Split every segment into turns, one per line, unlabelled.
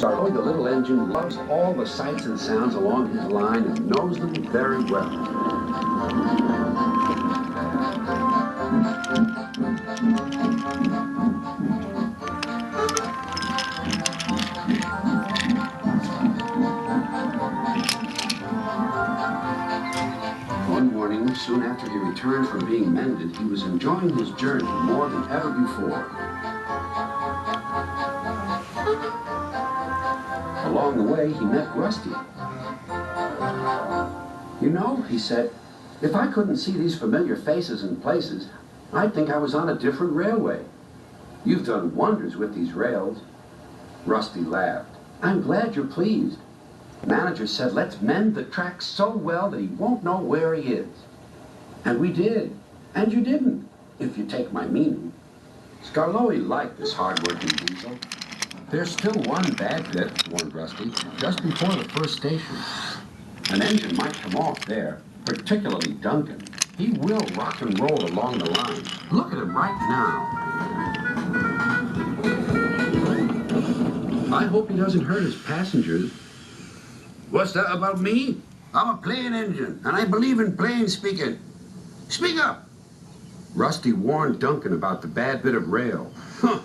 Scarloy, the little engine, loves all the sights and sounds along his line and knows them very well. One morning, soon after he returned from being mended, he was enjoying his journey more than ever before. Along the way, he met Rusty. "You know," he said, "if I couldn't see these familiar faces and places, I'd think I was on a different railway. You've done wonders with these rails." Rusty laughed. "I'm glad you're pleased. Manager said, let's mend the tracks so well that he won't know where he is. And we did. And you didn't, if you take my meaning." Scarloy liked this hard-working diesel. "There's still one bad bit," warned Rusty, "just before the first station. An engine might come off there, particularly Duncan. He will rock and roll along the line. Look at him right now. I hope he doesn't hurt his passengers." "What's that about me? I'm a plain engine, and I believe in plain speaking. Speak up." Rusty warned Duncan about the bad bit of rail. "Huh.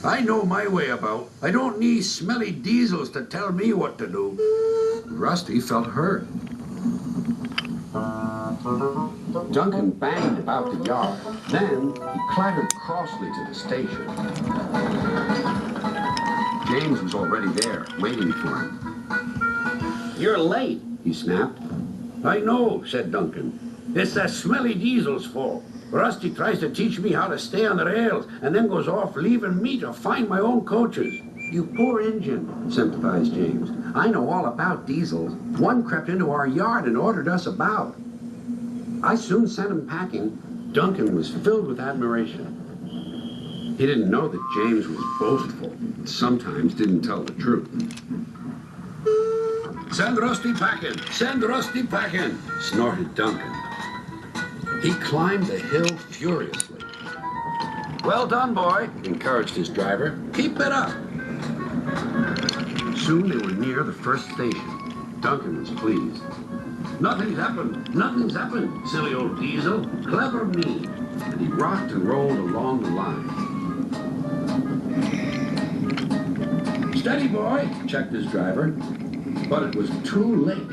I know my way about. I don't need smelly diesels to tell me what to do." Rusty felt hurt. Duncan banged about the yard. Then he clattered crossly to the station. James was already there, waiting for him. "You're late," he snapped. "I know," said Duncan. "It's that smelly diesel's fault. Rusty tries to teach me how to stay on the rails and then goes off leaving me to find my own coaches." "You poor engine," sympathized James. "I know all about diesels. One crept into our yard and ordered us about. I soon sent him packing." Duncan was filled with admiration. He didn't know that James was boastful and sometimes didn't tell the truth. "Send Rusty packing! Send Rusty packing!" snorted Duncan. He climbed the hill furiously. "Well done, boy," encouraged his driver. "Keep it up." Soon they were near the first station. Duncan was pleased. "Nothing's happened. Nothing's happened, silly old diesel. Clever me." And he rocked and rolled along the line. "Steady, boy," checked his driver. But it was too late.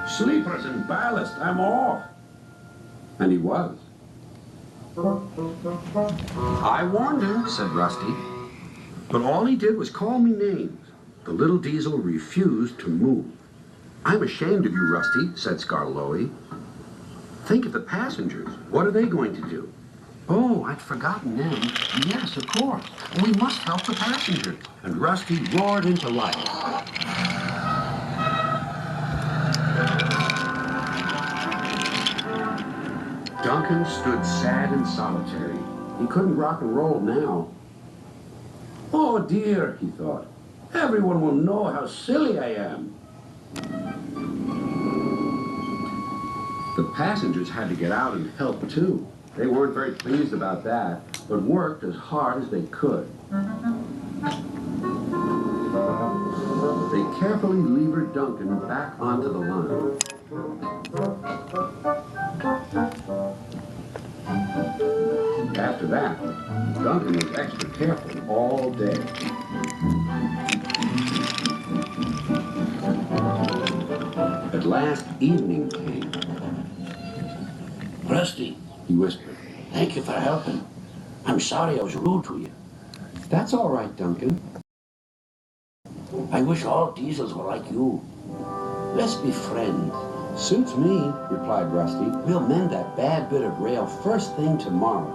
"Sleepers and ballast, I'm off." And he was. "I warned him," said Rusty. "But all he did was call me names." The little diesel refused to move. "I'm ashamed of you, Rusty," said Scarloy. "Think of the passengers. What are they going to do?" "Oh, I'd forgotten them. Yes, of course. We must help the passengers." And Rusty roared into life. Duncan stood sad and solitary. He couldn't rock and roll now. "Oh dear," he thought. "Everyone will know how silly I am." The passengers had to get out and help too. They weren't very pleased about that, but worked as hard as they could. They carefully levered Duncan back onto the line. After that, Duncan was extra careful all day. At last, evening came.
"Rusty,"
he whispered.
"thank you for helping. I'm sorry I was rude to you.
"That's all right, Duncan."
I wish all diesels were like you. Let's be friends."
"Suits me," replied Rusty. "We'll mend that bad bit of rail first thing tomorrow.